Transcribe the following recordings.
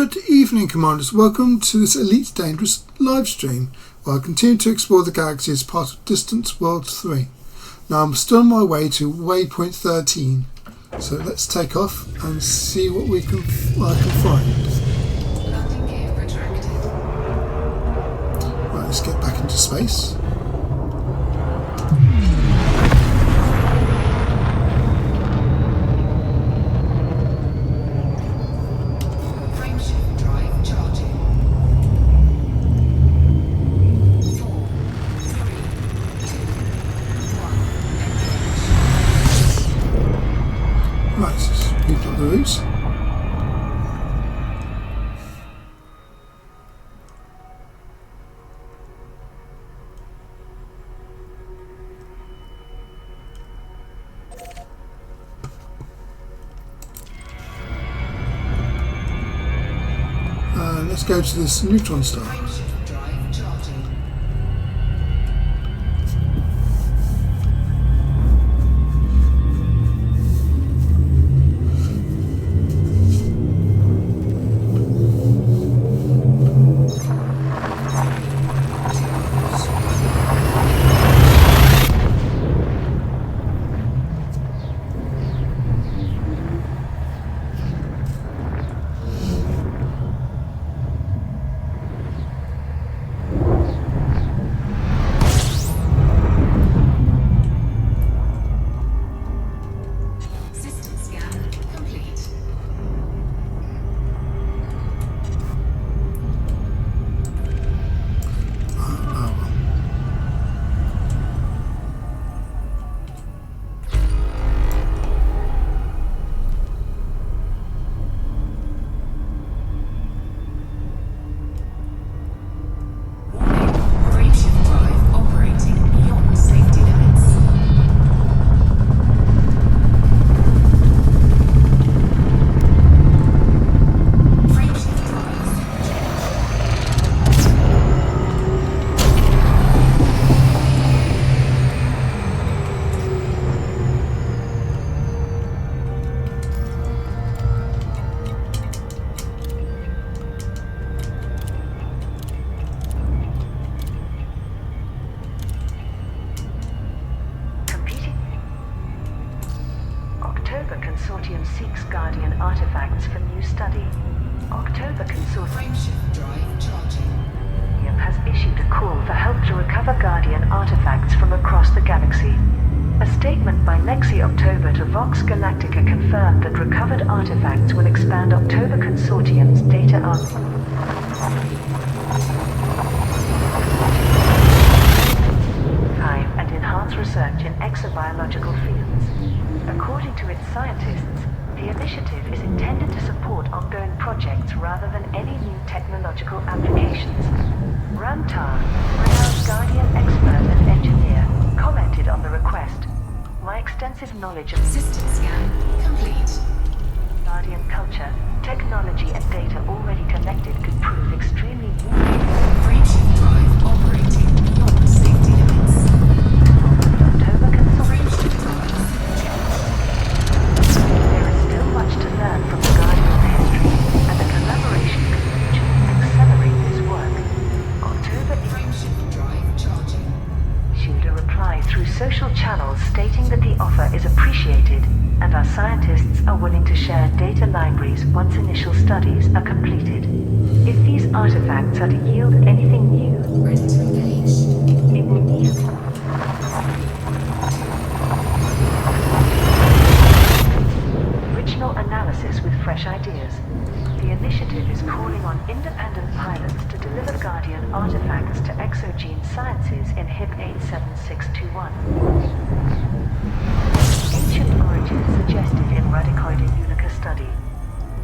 Good evening, Commanders. Welcome to this Elite Dangerous live stream, where I continue to explore the galaxy as part of Distant Worlds 3. Now I'm still on my way to waypoint 13, so let's take off and see what I can find. Right, let's get back into space. Let's go to this neutron star. Consortium seeks Guardian artifacts for new study. October Consortium has issued a call for help to recover Guardian artifacts from across the galaxy. A statement by Lexi October to Vox Galactica confirmed that recovered artifacts will expand October Consortium's data archive and enhance research in exobiological fields. According to its scientists, the initiative is intended to support ongoing projects rather than any new technological applications. Ramtar, renowned Guardian expert and engineer, commented on the request. My extensive knowledge of system scan complete. Guardian culture, technology and data already collected could prove extremely useful. Frameshift drive operating beyond safety limits. October Consortium. Much to learn from the Guardian's history, and the collaboration could mutually accelerate this work. October Frameshift drive charging. Issued a reply through social channels stating that the offer is appreciated and our scientists are willing to share data libraries once initial studies are completed. If these artifacts are to yield anything new, ready to engage. It will yield. Analysis with fresh ideas. The initiative is calling on independent pilots to deliver Guardian artifacts to Exogene Sciences in HIP 87621. Ancient origins suggested in Radicoida Unica study.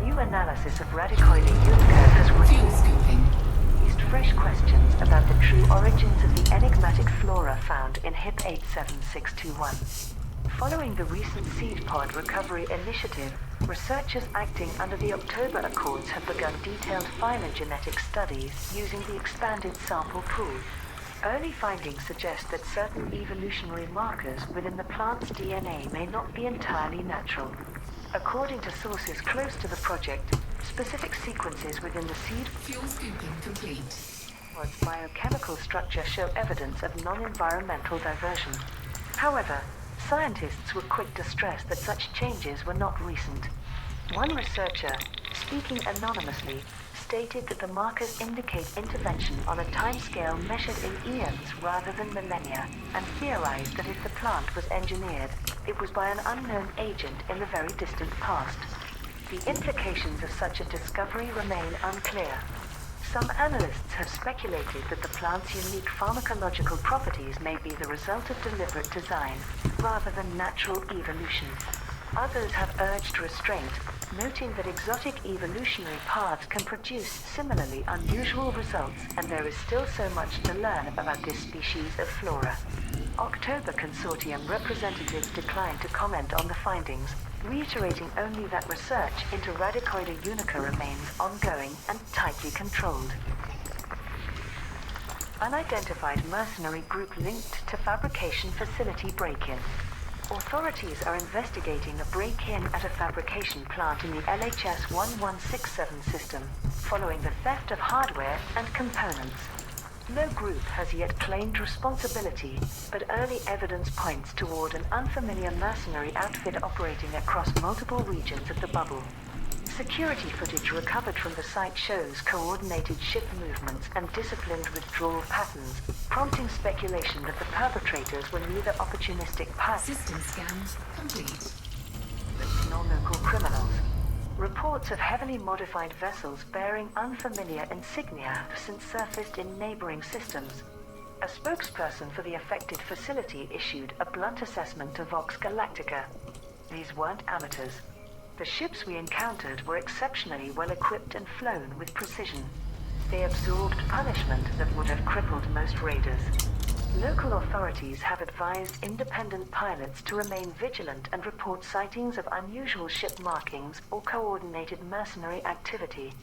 New analysis of Radicoida Unica has raised fresh questions about the true origins of the enigmatic flora found in HIP 87621. Following the recent seed pod recovery initiative, researchers acting under the October Accords have begun detailed phylogenetic studies using the expanded sample pool. Early findings suggest that certain evolutionary markers within the plant's DNA may not be entirely natural. According to sources close to the project, specific sequences within the seed Fuel scooping complete. pod's biochemical structure show evidence of non-environmental diversion. However, scientists were quick to stress that such changes were not recent. One researcher, speaking anonymously, stated that the markers indicate intervention on a timescale measured in eons rather than millennia, and theorized that if the plant was engineered, it was by an unknown agent in the very distant past. The implications of such a discovery remain unclear. Some analysts have speculated that the plant's unique pharmacological properties may be the result of deliberate design, rather than natural evolution. Others have urged restraint, noting that exotic evolutionary paths can produce similarly unusual results, and there is still so much to learn about this species of flora. October Consortium representatives declined to comment on the findings, reiterating only that research into Radicoida unica remains ongoing and tightly controlled. Unidentified mercenary group linked to fabrication facility break-in. Authorities are investigating a break-in at a fabrication plant in the LHS 1167 system, following the theft of hardware and components. No group has yet claimed responsibility, but early evidence points toward an unfamiliar mercenary outfit operating across multiple regions of the bubble. Security footage recovered from the site shows coordinated ship movements and disciplined withdrawal patterns, prompting speculation that the perpetrators were neither opportunistic pilots System scan complete. nor local criminals. Reports of heavily modified vessels bearing unfamiliar insignia have since surfaced in neighboring systems. A spokesperson for the affected facility issued a blunt assessment to Vox Galactica. These weren't amateurs. The ships we encountered were exceptionally well equipped and flown with precision. They absorbed punishment that would have crippled most raiders. Local authorities have advised independent pilots to remain vigilant and report sightings of unusual ship markings or coordinated mercenary activity.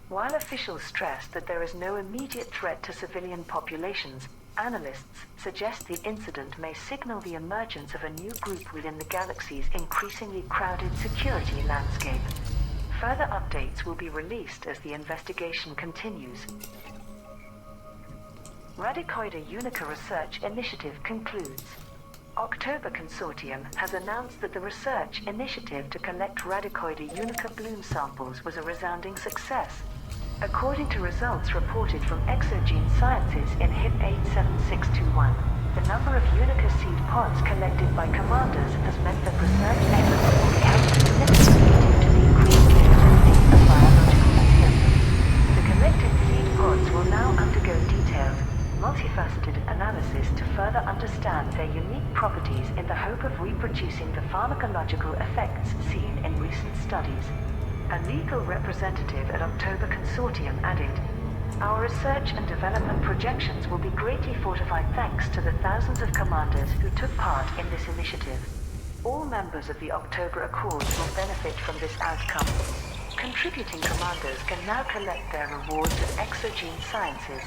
While officials stress that there is no immediate threat to civilian populations, analysts suggest the incident may signal the emergence of a new group within the galaxy's increasingly crowded security landscape. Further updates will be released as the investigation continues. Radicoida Unica Research Initiative concludes. October Consortium has announced that the research initiative to collect Radicoida Unica bloom samples was a resounding success. According to results reported from Exogene Sciences in HIP 87621, the number of Unica seed pods collected by commanders has meant that research efforts will be helped significantly due to the increased capability of biological systems. The collected seed pods will now undergo detailed, multifaceted analysis to further understand their unique properties in the hope of reproducing the pharmacological effects seen in recent studies. A legal representative at October Consortium added, "Our research and development projections will be greatly fortified thanks to the thousands of commanders who took part in this initiative. All members of the October Accords will benefit from this outcome. Contributing commanders can now collect their rewards at Exogene Sciences."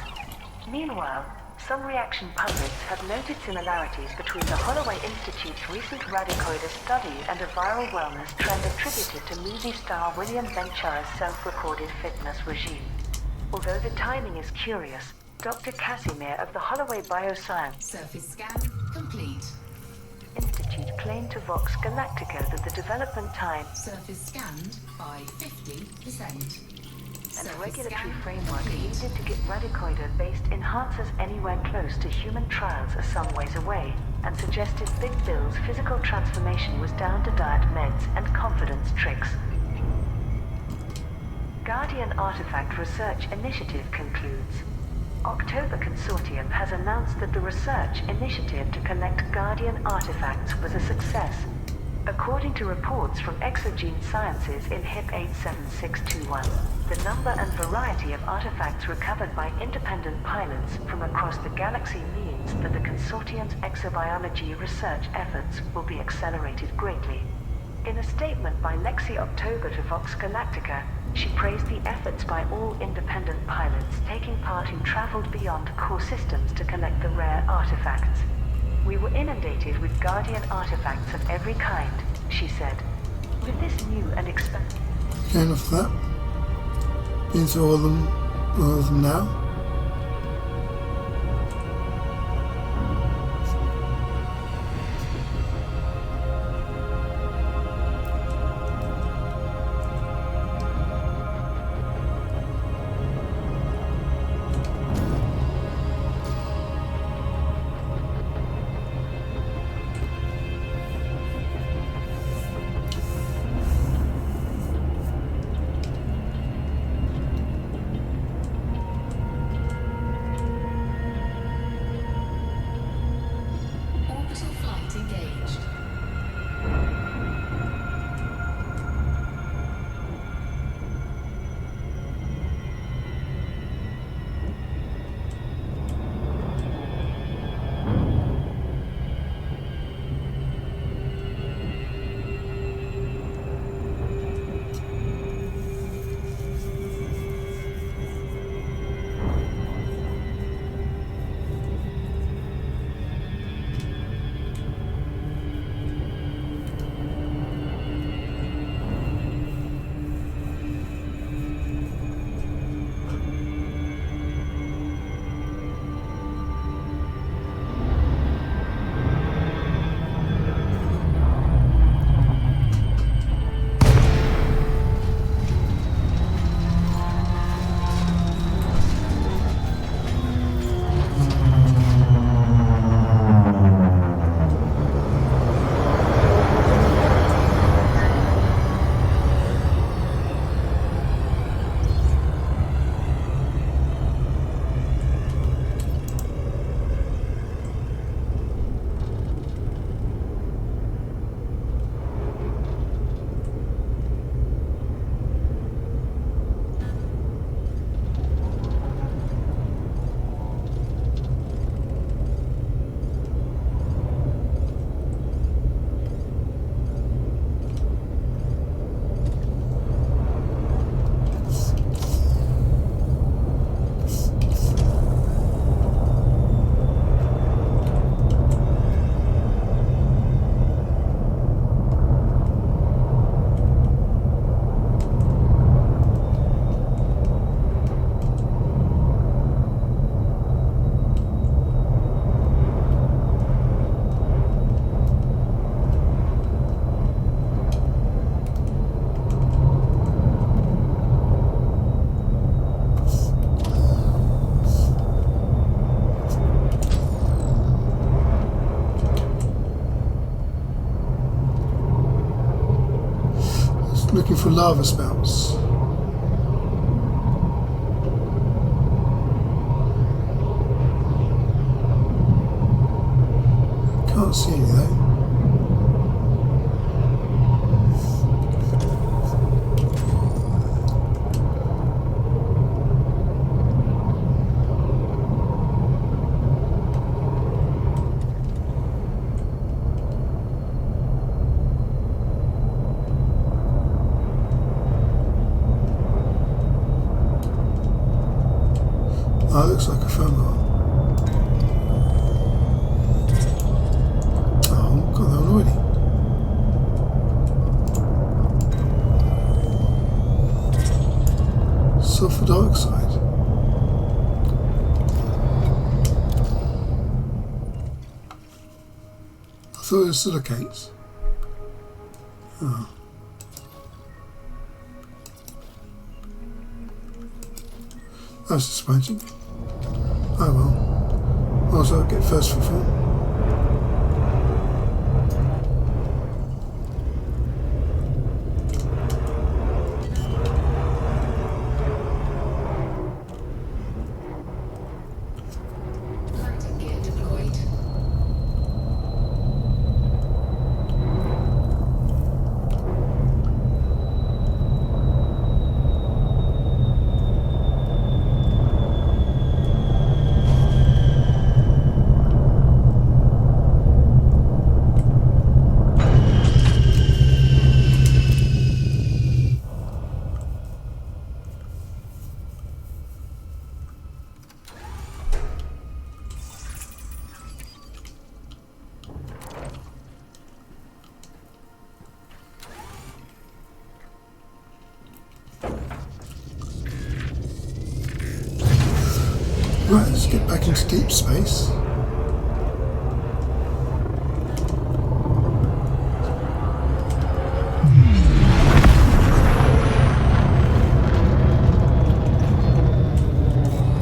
Meanwhile, some reaction pundits have noted similarities between the Holloway Institute's recent Radicoida study and a viral wellness trend attributed to movie star William Venture's self-recorded fitness regime. Although the timing is curious, Dr. Casimir of the Holloway Bioscience Surface scan complete. Institute claimed to Vox Galactica that the development time Surface scanned by 50%. and a Surface regulatory scan framework complete. needed to get Radicoida-based enhancers anywhere close to human trials are some ways away, and suggested Big Bill's physical transformation was down to diet meds and confidence tricks. Guardian Artifact Research Initiative concludes. October Consortium has announced that the research initiative to collect Guardian artifacts was a success. According to reports from Exogene Sciences in HIP 87621, the number and variety of artifacts recovered by independent pilots from across the galaxy means that the Consortium's exobiology research efforts will be accelerated greatly. In a statement by Lexi October to Vox Galactica, she praised the efforts by all independent pilots taking part who traveled beyond core systems to collect the rare artifacts. "We were inundated with Guardian artifacts of every kind," she said. "With this new and expanded..." Again, off that. Been through all of them now. Orbital flight engaged. Looking for lava spouts. Can't see any though. Oh, it looks like a phone. Oh, got that one already. Sulfur dioxide. I thought it was silicates. Oh. That's disappointing. Oh well. Might as well get first for fun. Landing gear deployed. Right, let's get back into deep space.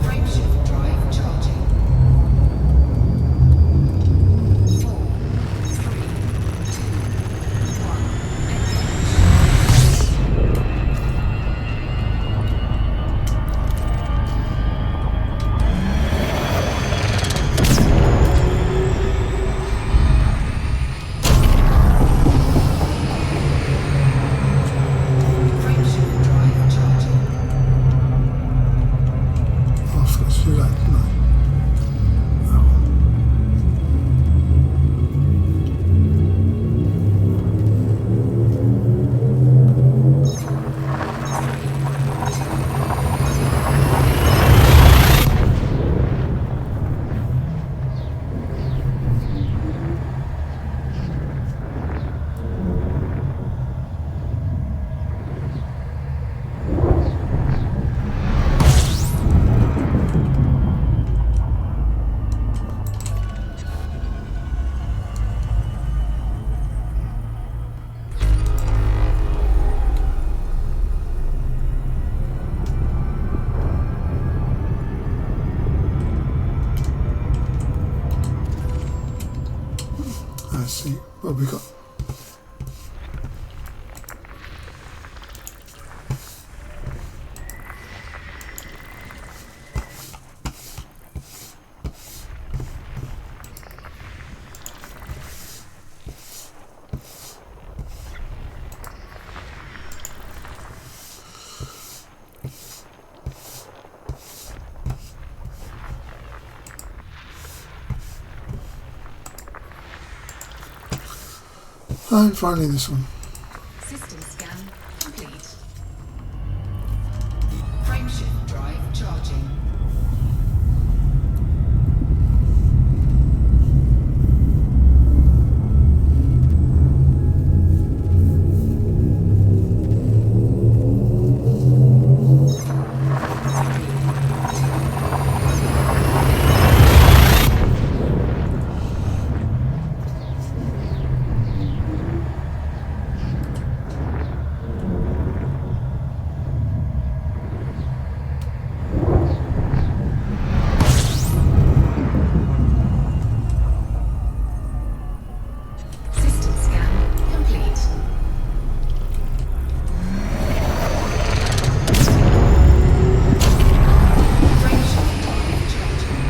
Frameshift drive charging. 4, 3, 2, 1. Frameshift drive charging. Oh, I forgot to do that, didn't I? Let's see what we got. And finally this one. System scan complete. Frameshift drive charging. System scan complete. Frameshift drive charging.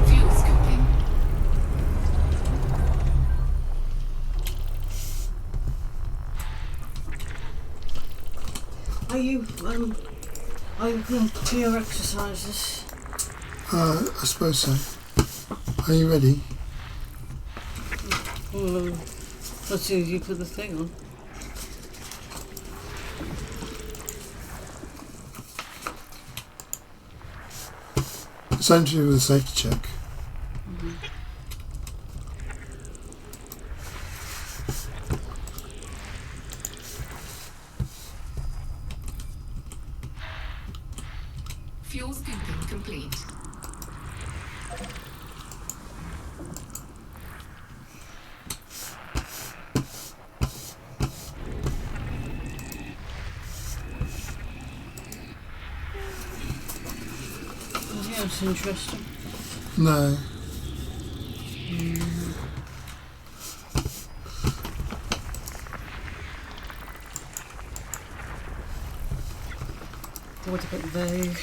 Fuel scooping. Are you going to do your exercises? I suppose so. Are you ready? Well, as soon as you put the thing on. It's only to do with a safety check. Fuel scooping complete. Yeah, it's interesting. No. What a bit vague.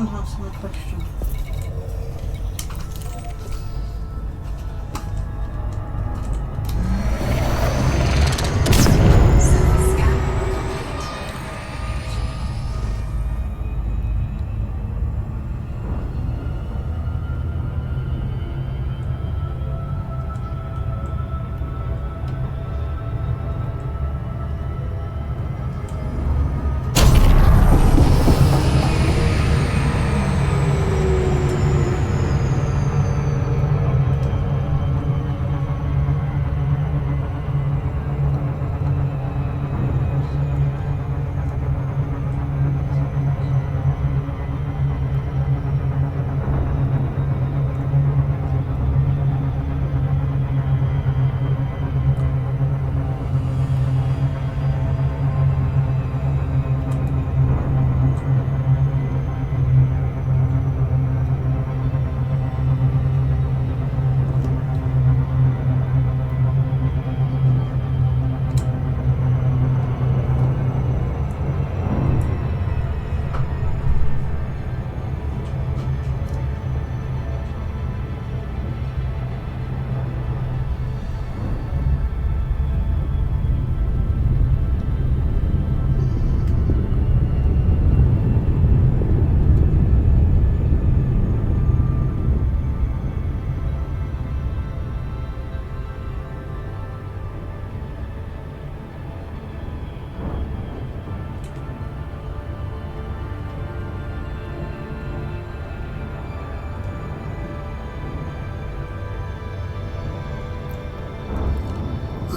can't answer my question. Surface scan complete.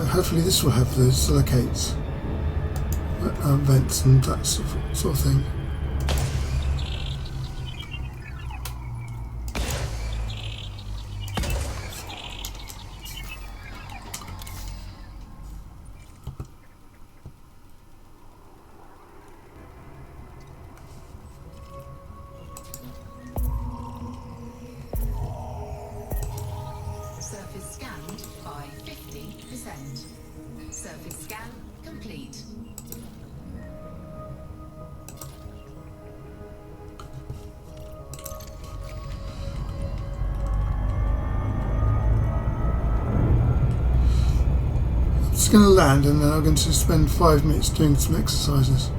Hopefully this will have the silicates, vents and that sort of thing. Surface scanned by 50%. Surface scan complete. I'm just going to land and then I'm going to spend 5 minutes doing some exercises.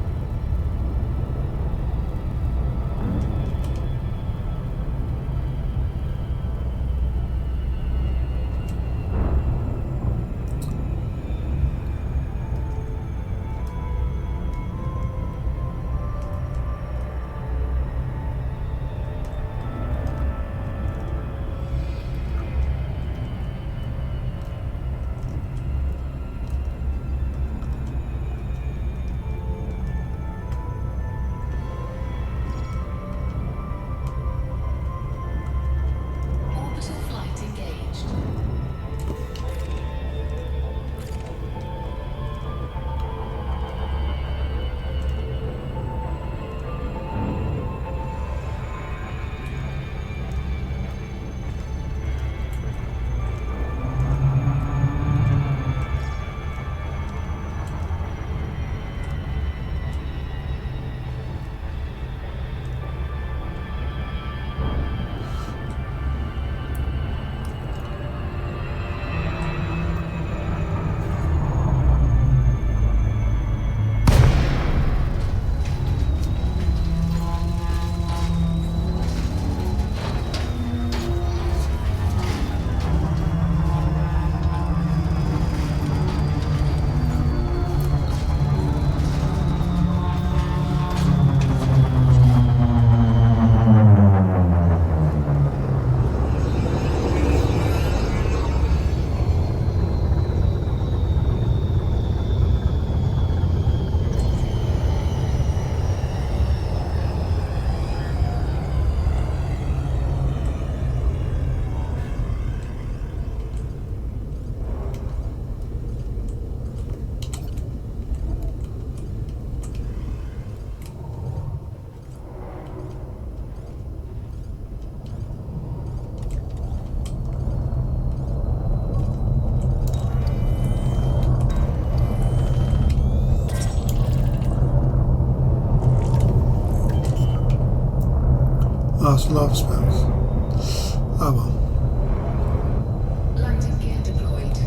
some lava spells. Oh well. Landing gear deployed.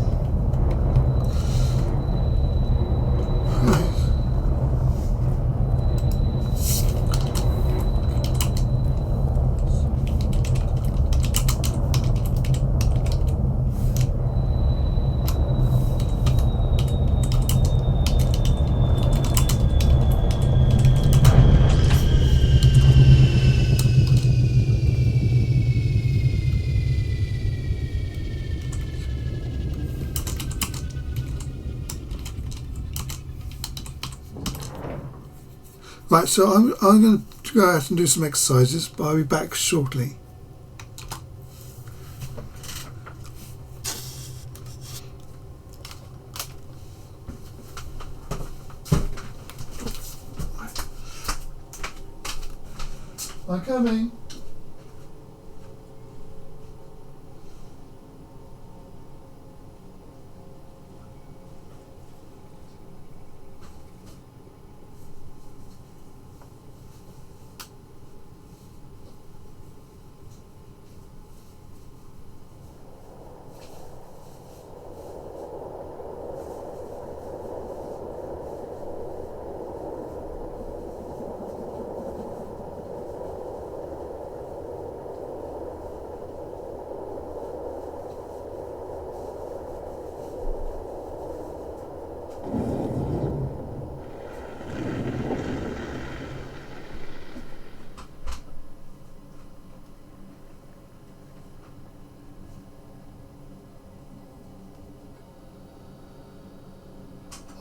Right, so I'm going to go out and do some exercises, but I'll be back shortly. I'm coming.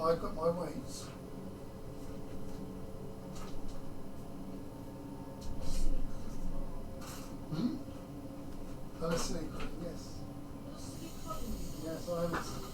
I've got my weights. I'm a snake, yes. Yes, I am a snake.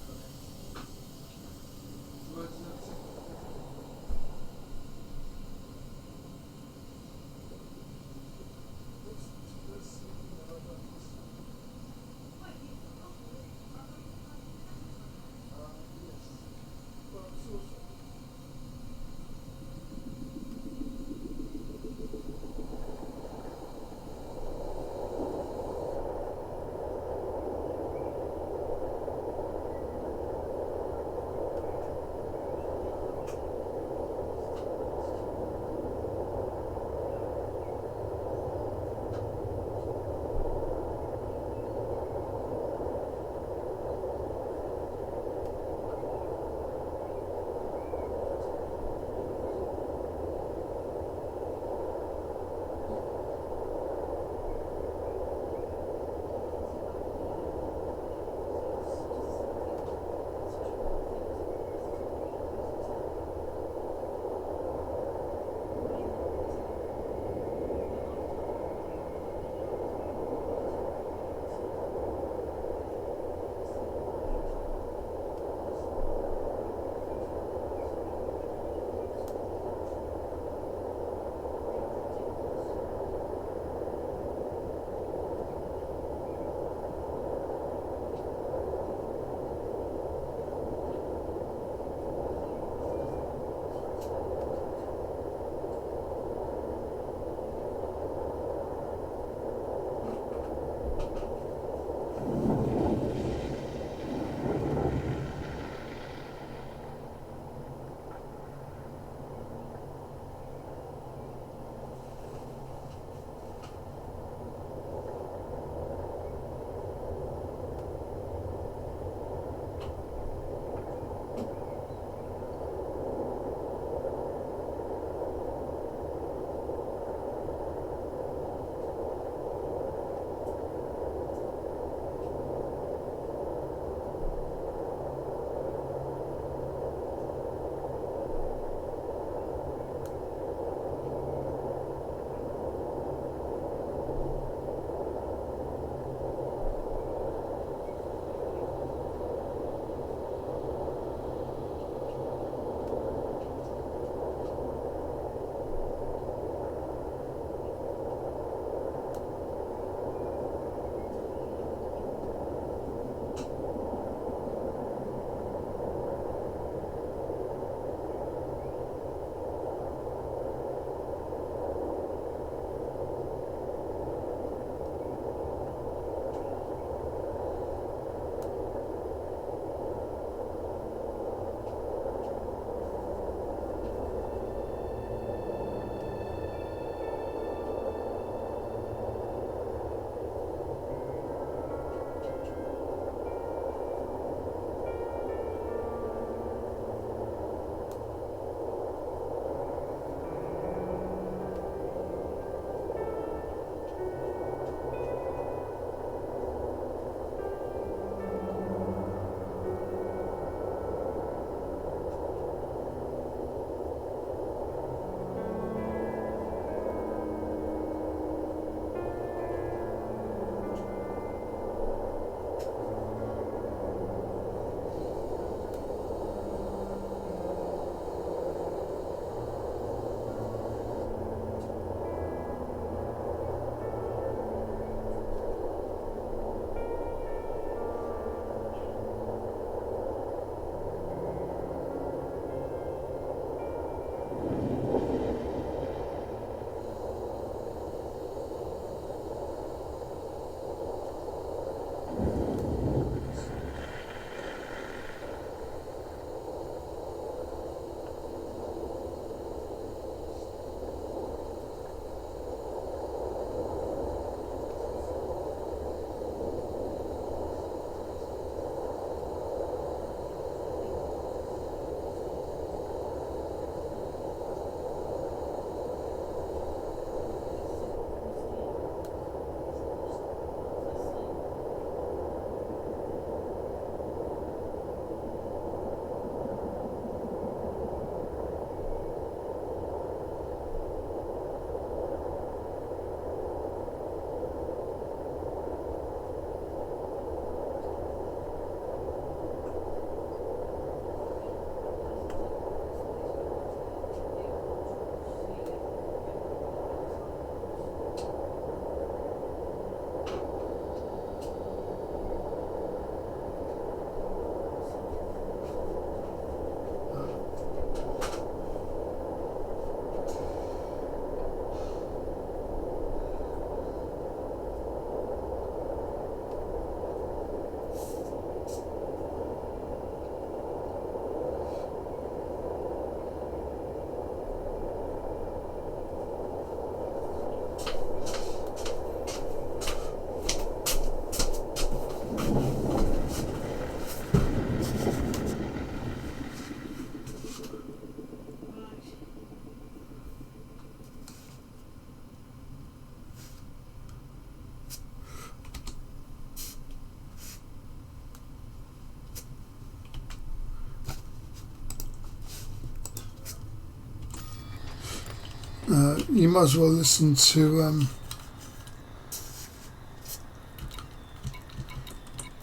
you might as well listen to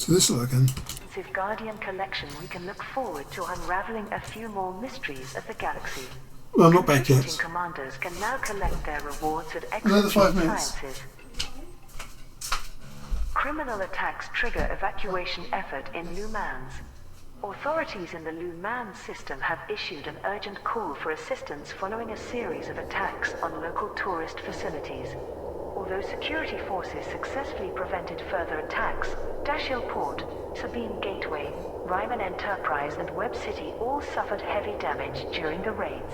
this lot again. With Guardian collection, we can look forward to unraveling a few more mysteries of the galaxy. Well, I'm not back yet. Contributing commanders can now collect their rewards at Another 5 Exosuit minutes. Sciences. Criminal attacks trigger evacuation effort in Lumans. Authorities in the Lumans system have issued an urgent call for assistance following a series of attacks on local tourist facilities. Although security forces successfully prevented further attacks, Dashiell Port, Sabine Gateway, Ryman Enterprise and Web City all suffered heavy damage during the raids.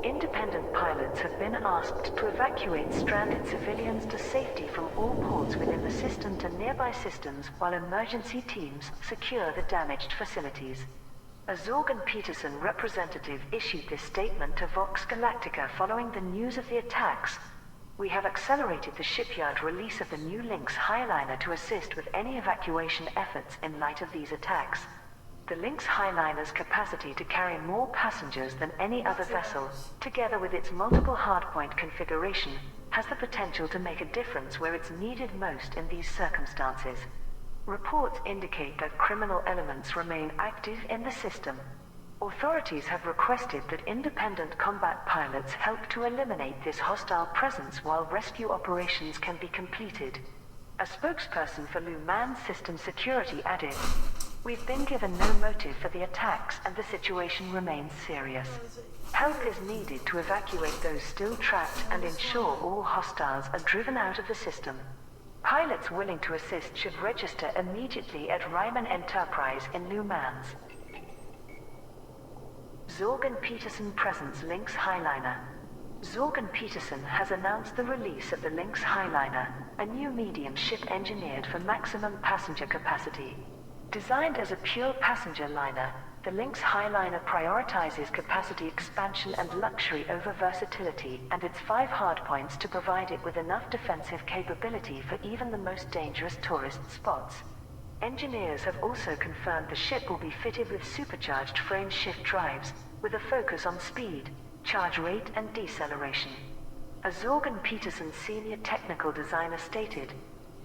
Independent pilots have been asked to evacuate stranded civilians to safety from all ports within the system to nearby systems while emergency teams secure the damaged facilities. A Zorgan Peterson representative issued this statement to Vox Galactica following the news of the attacks. We have accelerated the shipyard release of the new Lynx Highliner to assist with any evacuation efforts in light of these attacks. The Lynx Highliner's capacity to carry more passengers than any other vessel, together with its multiple hardpoint configuration, has the potential to make a difference where it's needed most in these circumstances. Reports indicate that criminal elements remain active in the system. Authorities have requested that independent combat pilots help to eliminate this hostile presence while rescue operations can be completed. A spokesperson for Luman System Security added, "We've been given no motive for the attacks and the situation remains serious. Help is needed to evacuate those still trapped and ensure all hostiles are driven out of the system. Pilots willing to assist should register immediately at Ryman Enterprise in Lumans." Zorgan Peterson presents Lynx Highliner. Zorgan Peterson has announced the release of the Lynx Highliner, a new medium ship engineered for maximum passenger capacity. Designed as a pure passenger liner, the Lynx Highliner prioritizes capacity expansion and luxury over versatility, and its 5 hardpoints to provide it with enough defensive capability for even the most dangerous tourist spots. Engineers have also confirmed the ship will be fitted with supercharged frame shift drives, with a focus on speed, charge rate and deceleration. A Zorgan Peterson senior technical designer stated,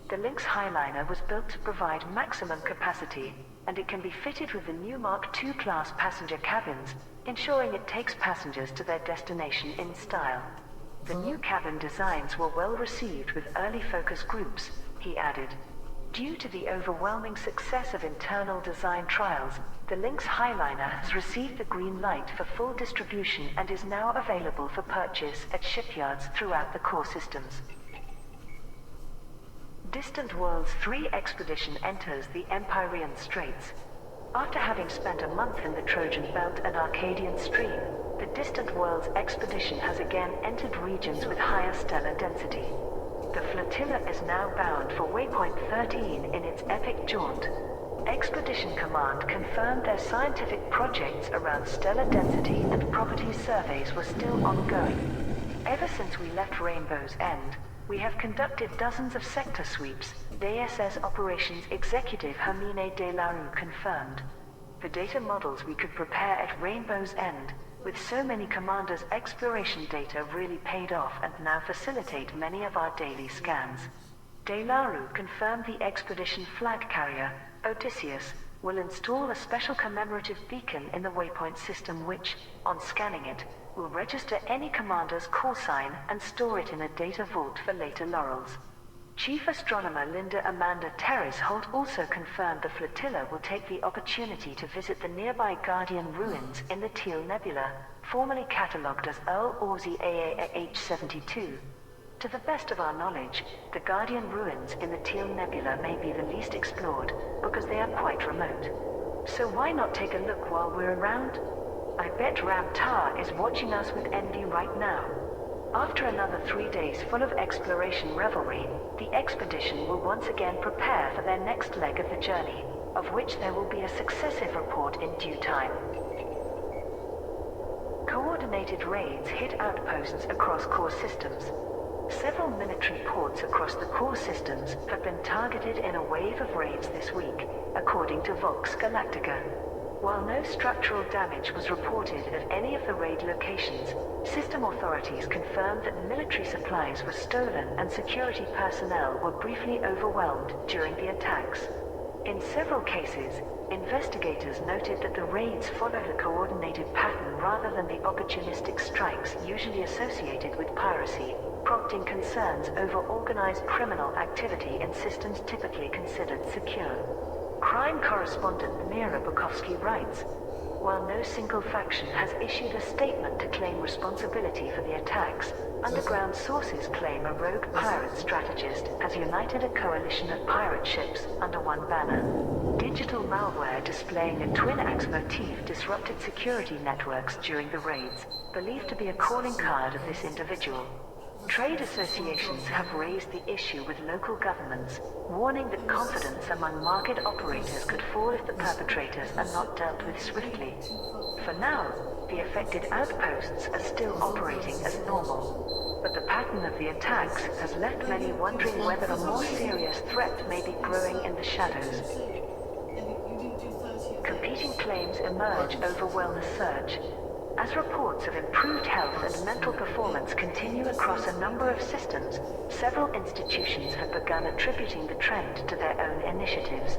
"The Lynx Highliner was built to provide maximum capacity, and it can be fitted with the new Mark II class passenger cabins, ensuring it takes passengers to their destination in style." The new cabin designs were well received with early focus groups, he added. Due to the overwhelming success of internal design trials, the Lynx Highliner has received the green light for full distribution and is now available for purchase at shipyards throughout the core systems. Distant Worlds 3 expedition enters the Empyrean Straits. After having spent a month in the Trojan Belt and Arcadian Stream, the Distant Worlds expedition has again entered regions with higher stellar density. The flotilla is now bound for Waypoint 13 in its epic jaunt. Expedition Command confirmed their scientific projects around stellar density and property surveys were still ongoing. Ever since we left Rainbow's End, we have conducted dozens of sector sweeps, DSS Operations Executive Hermine de la Rue confirmed. The data models we could prepare at Rainbow's End, with so many commanders' exploration data really paid off and now facilitate many of our daily scans. De La Rue confirmed the expedition flag carrier, Odysseus, will install a special commemorative beacon in the Waypoint system which, on scanning it, will register any commander's call sign and store it in a data vault for later laurels. Chief Astronomer Linda Amanda Terrace Holt also confirmed the flotilla will take the opportunity to visit the nearby Guardian ruins in the Teal Nebula, formerly catalogued as Earl Orsi AAH-72. To the best of our knowledge, the Guardian ruins in the Teal Nebula may be the least explored, because they are quite remote. So why not take a look while we're around? I bet Ram Tar is watching us with envy right now. After another 3 days full of exploration revelry, the expedition will once again prepare for their next leg of the journey, of which there will be a successive report in due time. Coordinated raids hit outposts across core systems. Several military ports across the core systems have been targeted in a wave of raids this week, according to Vox Galactica. While no structural damage was reported at any of the raid locations, system authorities confirmed that military supplies were stolen and security personnel were briefly overwhelmed during the attacks. In several cases, investigators noted that the raids followed a coordinated pattern rather than the opportunistic strikes usually associated with piracy, prompting concerns over organized criminal activity in systems typically considered secure. Crime correspondent Mira Bukowski writes, "While no single faction has issued a statement to claim responsibility for the attacks, underground sources claim a rogue pirate strategist has united a coalition of pirate ships under one banner. Digital malware displaying a twin axe motif disrupted security networks during the raids, believed to be a calling card of this individual. Trade associations have raised the issue with local governments, warning that confidence among market operators could fall if the perpetrators are not dealt with swiftly. For now, the affected outposts are still operating as normal, but the pattern of the attacks has left many wondering whether a more serious threat may be growing in the shadows. Competing claims emerge over wellness surge. As reports of improved health and mental performance continue across a number of systems, several institutions have begun attributing the trend to their own initiatives.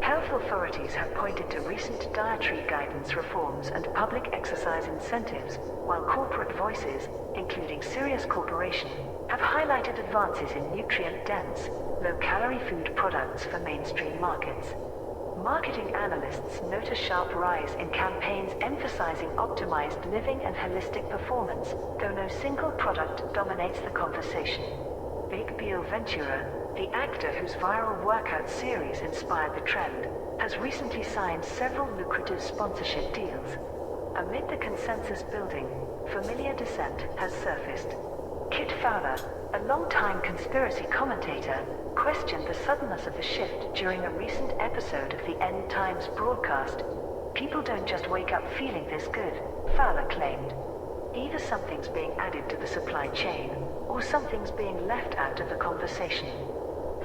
Health authorities have pointed to recent dietary guidance reforms and public exercise incentives, while corporate voices, including Sirius Corporation, have highlighted advances in nutrient-dense, low-calorie food products for mainstream markets. Marketing analysts note a sharp rise in campaigns emphasizing optimized living and holistic performance, though no single product dominates the conversation. Big Bill Ventura, the actor whose viral workout series inspired the trend, has recently signed several lucrative sponsorship deals. Amid the consensus building, familiar dissent has surfaced. Kit Fowler, a longtime conspiracy commentator, questioned the suddenness of the shift during a recent episode of the End Times broadcast. "People don't just wake up feeling this good," Fowler claimed. "Either something's being added to the supply chain, or something's being left out of the conversation."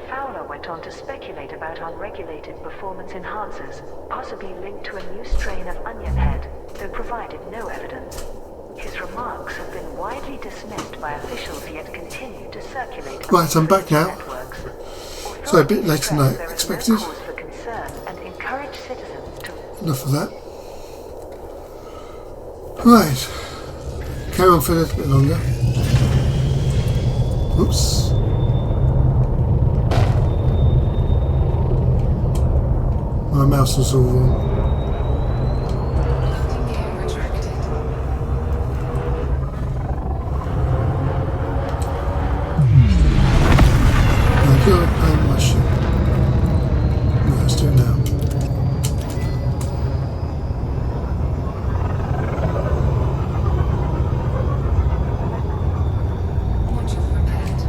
Fowler went on to speculate about unregulated performance enhancers, possibly linked to a new strain of onion head, though provided no evidence. His remarks have been widely dismissed by officials yet continue to circulate. Right, I'm back now. So a bit later than I expected. Cause for concern and encourage citizens to Enough of that. Right. Carry on for a little bit longer. Oops. My mouse was all wrong. Landing gear retracted. Now go and my ship. Yeah, let's do it now. Module repaired.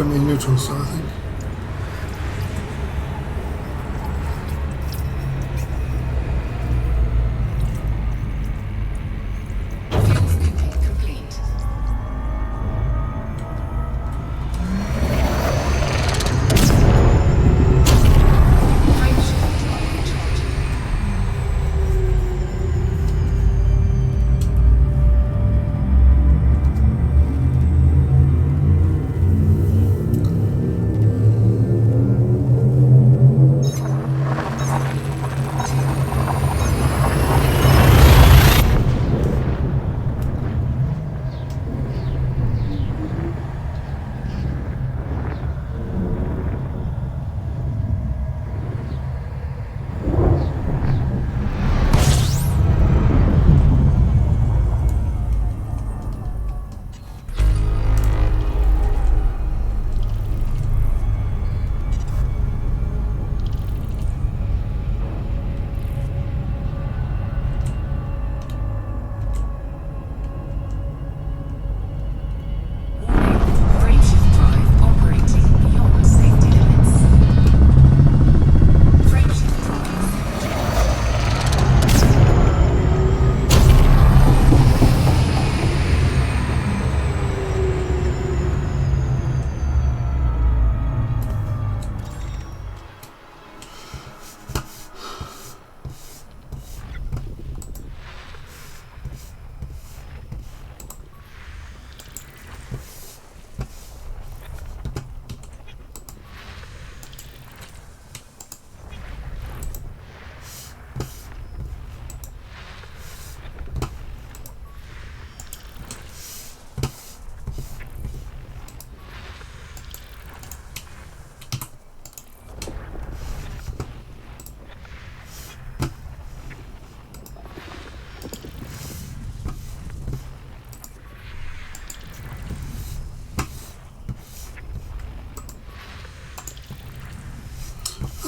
going to be a neutral star, I think.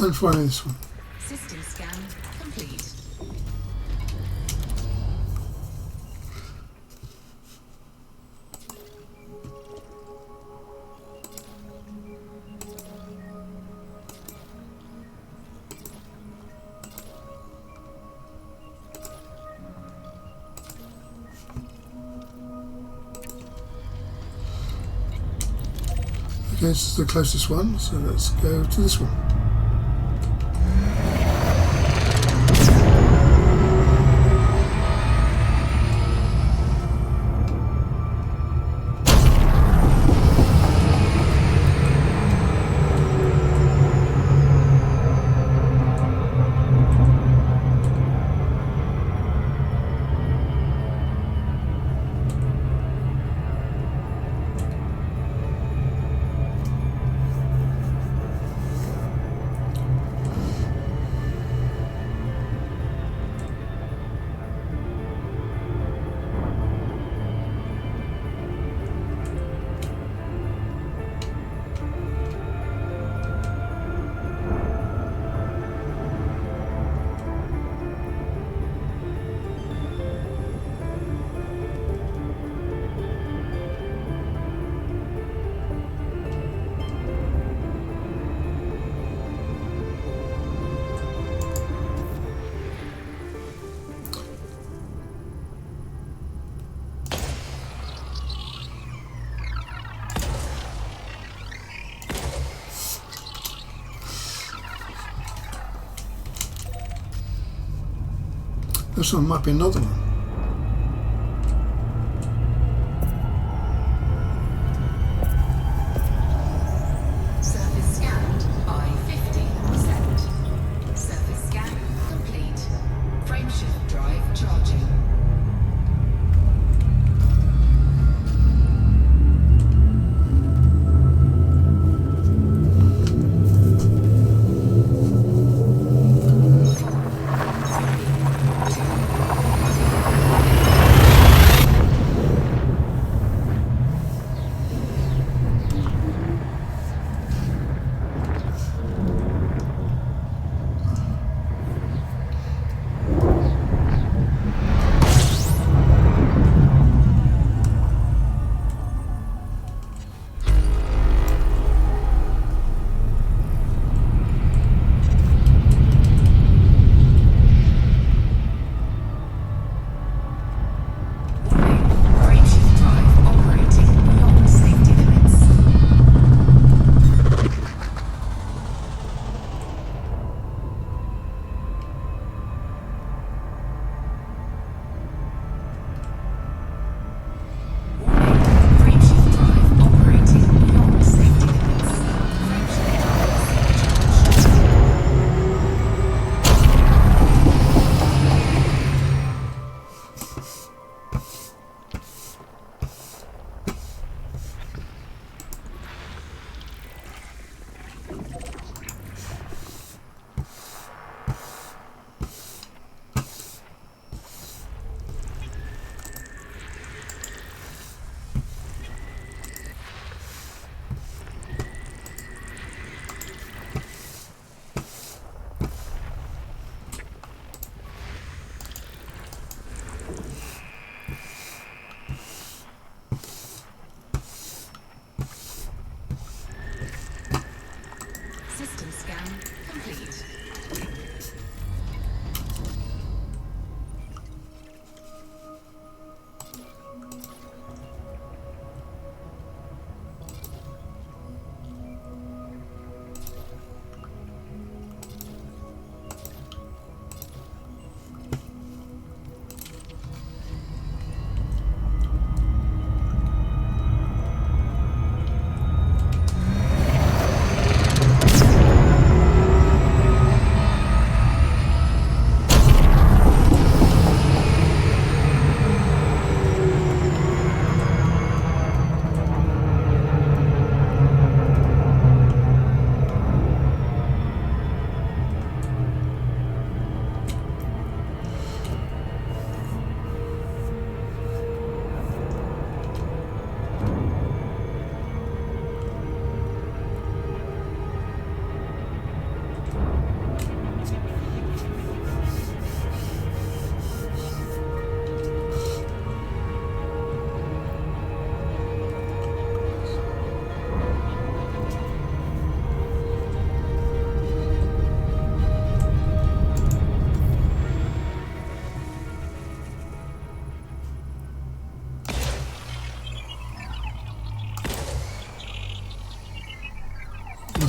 And finally this one. System scan complete. Okay, this is the closest one, so let's go to this one. This one might be another one. Surface scanned by 50%. Surface scan complete. Frameshift drive charging.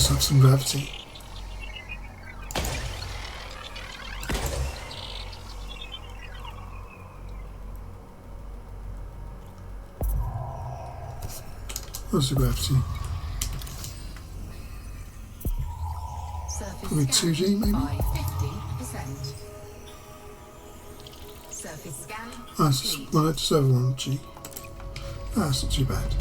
must have some gravity. What's the gravity? Surface Probably scan 2G maybe? by 50%. Surface scan complete. Well, it's over 1G. That's not too bad.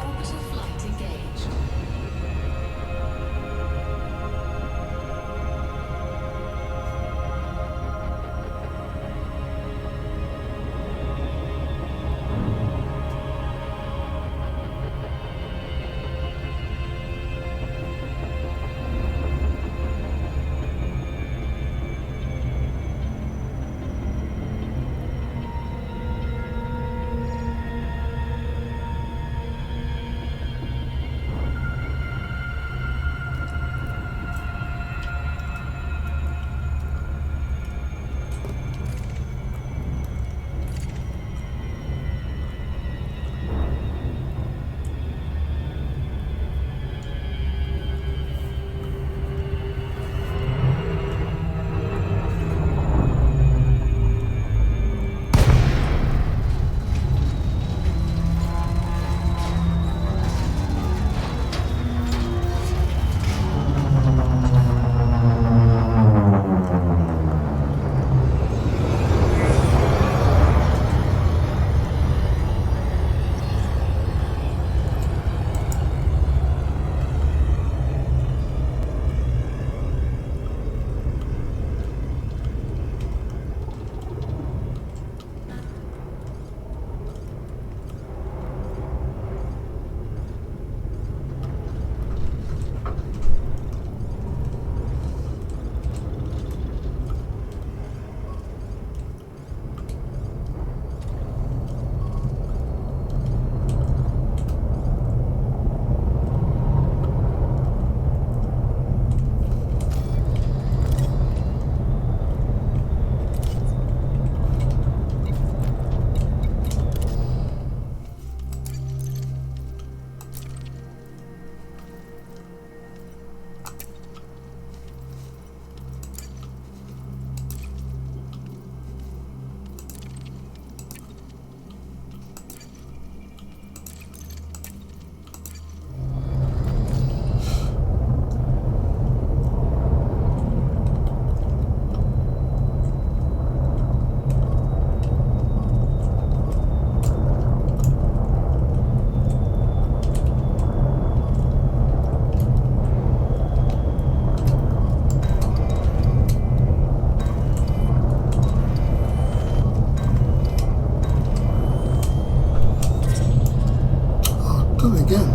Orbital flight engaged. Done it again.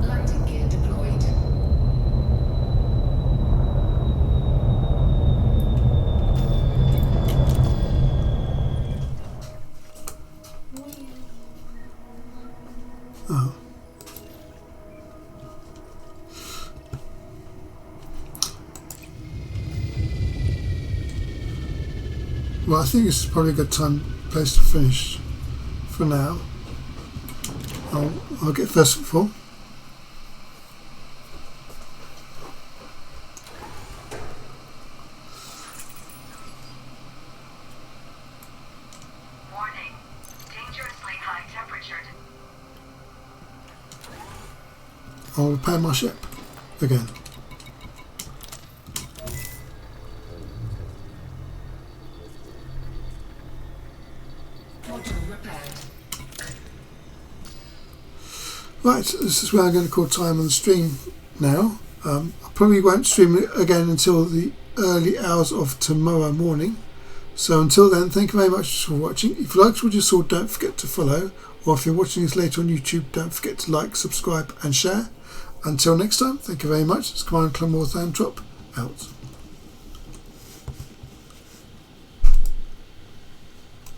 Landing gear deployed. Oh. Well, I think this is probably a good place to finish for now. I'll get first of all. I'll repair my ship again. Module repaired. Right, this is where I'm going to call time on the stream now. I probably won't stream it again until the early hours of tomorrow morning. So until then, thank you very much for watching. If you liked what you saw, don't forget to follow. Or if you're watching this later on YouTube, don't forget to like, subscribe and share. Until next time, thank you very much. It's Commander Clonmore Thandrop, out.